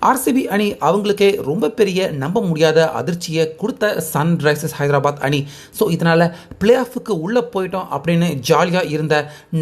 RCB அணி அவங்களுக்கே ரொம்ப பெரிய நம்ப முடியாத அதிர்ச்சியை கொடுத்த சன்ரைசர்ஸ் ஹைதராபாத் அணி. ஸோ இதனால் பிளே ஆஃபுக்கு உள்ளே போயிட்டோம் அப்படின்னு ஜாலியாக இருந்த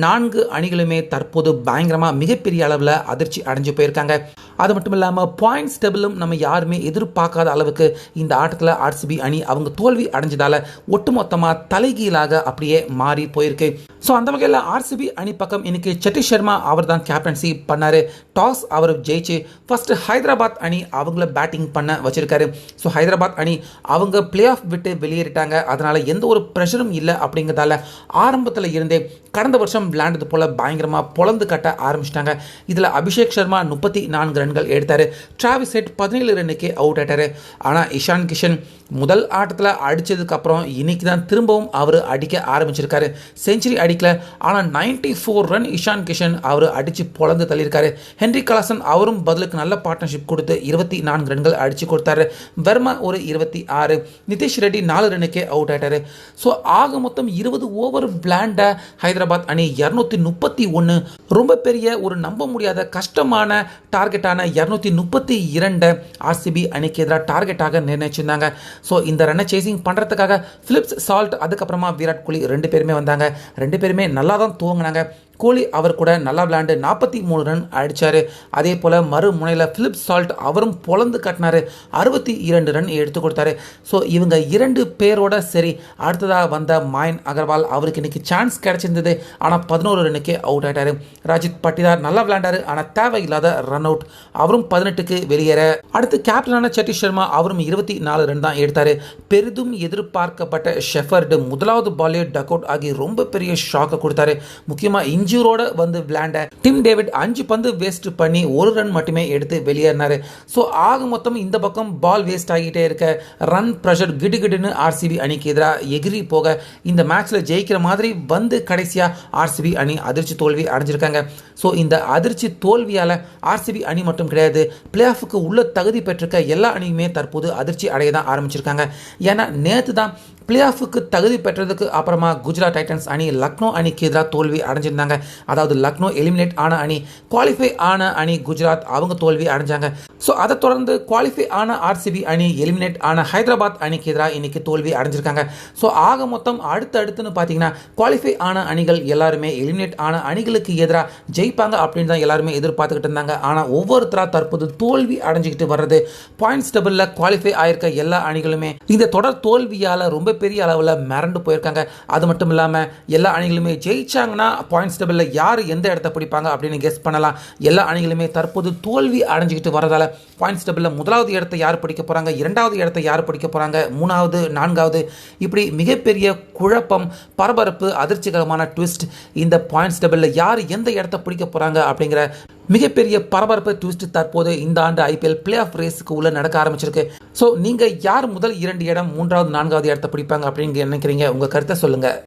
4 அணிகளுமே தற்போது பயங்கரமாக மிகப்பெரிய அளவில் அதிர்ச்சி அடைஞ்சு போயிருக்காங்க. அது மட்டும் இல்லாமல் பாயிண்ட்ஸ் டேபிளும் நம்ம யாருமே எதிர்பார்க்காத அளவுக்கு இந்த ஆட்டத்தில் ஆர்சிபி அணி அவங்க தோல்வி அடைஞ்சதால் ஒட்டுமொத்தமாக தலைகீழாக அப்படியே மாறி போயிருக்கு. ஸோ அந்த வகையில் ஆர்சிபி அணி பக்கம் இன்னைக்கு சதீஷ் சர்மா அவர் தான் கேப்டன்சி பண்ணார். டாஸ் அவர் ஜெயிச்சு ஃபர்ஸ்ட் ஹைதராபாத் அணி அவங்கள பேட்டிங் பண்ண வச்சிருக்காரு. ஸோ ஹைதராபாத் அணி அவங்க பிளே ஆஃப் விட்டு வெளியேறிட்டாங்க. அதனால் எந்த ஒரு ப்ரெஷரும் இல்லை அப்படிங்கிறதால ஆரம்பத்தில் இருந்தே கடந்த வருஷம் விளையாண்டது போல் பயங்கரமாக பொழந்து கட்ட ஆரம்பிச்சிட்டாங்க. இதில் அபிஷேக் சர்மா 34 ரன்கள் எடுத்தார். டிராவிஸ் ஹெட் 17 ரன்னுக்கே அவுட் ஆயிட்டார். ஆனால் இஷான் கிஷன் முதல் ஆட்டத்தில் அடித்ததுக்கப்புறம் இன்னைக்கு தான் திரும்பவும் அவர் அடிக்க ஆரம்பிச்சிருக்காரு. செஞ்சுரி அடிக்கல, ஆனால் 94 ரன் இஷான் கிஷன் அவர் அடித்து பொழந்து தள்ளியிருக்காரு. ஹென்ரி கலாசன் அவரும் பதிலுக்கு நல்ல பார்ட்னர்ஷிப் கொடுத்து 24 ரன்கள் அடித்து கொடுத்தாரு. வர்மா ஒரு 26, நிதிஷ் ரெட்டி 4 ரன்னுக்கே அவுட் ஆயிட்டாரு. ஸோ ஆக மொத்தம் 20 ஓவர் விளையாண்ட ஹைதராபாத் அணி 231 ரொம்ப பெரிய ஒரு நம்ப முடியாத கஷ்டமான டார்கெட்டான 232 ஆர்சிபி அணிக்கு எதிராக டார்கெட்டாக நிர்ணயிச்சிருந்தாங்க. ஸோ இந்த ரன்னை சேசிங் பண்ணுறதுக்காக பிலிப்ஸ் சால்ட் அதுக்கப்புறமா விராட் கோலி 2 பேருமே வந்தாங்க. 2 பேருமே நல்லா தான் துவங்கினாங்க. கோலி அவர் கூட நல்லா விளையாண்டு 43 ரன் அடித்தார். அதே போல் மறுமுனையில் பிலிப்ஸ் சால்ட் அவரும் பொழந்து கட்டினார். 62 ரன் எடுத்து கொடுத்தாரு. ஸோ இவங்க 2 பேரோட சரி அடுத்ததாக வந்த மாயன் அகர்வால் அவருக்கு இன்னைக்கு சான்ஸ் கிடைச்சிருந்தது. ஆனால் 11 ரன்னுக்கே அவுட் ஆயிட்டார். ராஜித் பட்டிதார் நல்லா விளையாண்டாரு. ஆனால் தேவையில்லாத ரன் அவுட், அவரும் 18க்கு வெளியேற. அடுத்து கேப்டனான சதீஷ் சர்மா அவரும் 24 ரன் தான் எடுத்தார். பெரிதும் எதிர்பார்க்கப்பட்ட ஷெஃபர்டு முதலாவது பாலே டக் அவுட் ஆகி ரொம்ப பெரிய ஷாக்கை கொடுத்தாரு. முக்கியமாக இன்ஜூரோட வந்து விளையாண்ட டிம் டேவிட் 5 பந்து வேஸ்ட் பண்ணி 1 ரன் மட்டுமே எடுத்து வெளியேறினார். ஸோ ஆக மொத்தம் இந்த பக்கம் பால் வேஸ்ட் ஆகிட்டே இருக்க ரன் ப்ரெஷர் கிடுகிடுன்னு ஆர்சிபி அணிக்கு எதிராக எகிரி போக இந்த மேட்ச்ல ஜெயிக்கிற மாதிரி வந்து கடைசியாக ஆர்சிபி அணி அதிர்ச்சி தோல்வி அடைஞ்சிருக்காங்க. ஸோ இந்த அதிர்ச்சி தோல்வியால் ஆர்சிபி அணி மட்டும் கிடையாது, பிளே ஆஃபுக்கு உள்ள தகுதி பெற்றிருக்க எல்லா அணியுமே தற்போது அதிர்ச்சி அடைய தான் ஆரம்பிச்சிருக்காங்க. ஏன்னா நேற்று தான் பிளே ஆஃபுக்கு தகுதி பெற்றதுக்கு அப்புறமா குஜராத் டைட்டன்ஸ் அணி லக்னோ அணிக்கு எதிராக தோல்வி அடைஞ்சிருந்தாங்க. அதாவது லக்னோ எலிமினேட் ஆன அணி, குவாலிஃபை ஆன அணி குஜராத் அவங்க தோல்வி அடைஞ்சாங்க. ஸோ அதை தொடர்ந்து குவாலிஃபை ஆன ஆர்சிபி அணி எலிமினேட் ஆன ஹைதராபாத் அணிக்கு எதிராக இன்னைக்கு தோல்வி அடைஞ்சிருக்காங்க. ஸோ ஆக மொத்தம் அடுத்தடுத்துன்னு பார்த்தீங்கன்னா குவாலிஃபை ஆன அணிகள் எல்லாருமே எலிமினேட் ஆன அணிகளுக்கு எதிராக ஜெயிப்பாங்க அப்படின்னு தான் எல்லாருமே எதிர்பார்த்துக்கிட்டு இருந்தாங்க. ஆனால் ஒவ்வொருத்தராக தற்போது தோல்வி அடைஞ்சிக்கிட்டு வர்றது. பாயிண்ட்ஸ் டேபிளில் குவாலிஃபை ஆயிருக்க எல்லா அணிகளுமே இந்த தொடர் தோல்வியால் ரொம்ப பெரிய அளவில் மிரண்டு போயிருக்காங்க. அது மட்டும் இல்லாமல் எல்லா அணிகளுமே ஜெயிச்சாங்கன்னா பாயிண்ட்ஸ் டேபிளில் யார் எந்த இடத்த பிடிப்பாங்க அப்படின்னு கெஸ் பண்ணலாம். எல்லா அணிகளுமே தற்போது தோல்வி அடைஞ்சிக்கிட்டு வரதால பாயிண்ட்ஸ் டேபிளில் முதலாவது இடத்தை யார் பிடிக்க போகிறாங்க, 2வது இடத்தை யார் பிடிக்க போகிறாங்க, 3வது 4வது இப்படி மிகப்பெரிய குழப்பம், பரபரப்பு, அதிர்ச்சிகரமான ட்விஸ்ட். இந்த பாயிண்ட்ஸ் டேபிளில் யார் எந்த இடத்த பிடிக்க போகிறாங்க அப்படிங்கிற மிகப்பெரிய பரபரப்பு ட்விஸ்ட் தற்போது இந்த ஆண்டு ஐபிஎல் பிளே ஆஃப் ரேஸுக்கு உள்ள நடக்க ஆரம்பிச்சிருக்கு. ஸோ நீங்கள் யார் முதல் 2 இடம், 3வது 4வது இடத்தை பிடிப்பாங்க அப்படின்னு நினைக்கிறீங்க? உங்கள் கருத்தை சொல்லுங்கள்.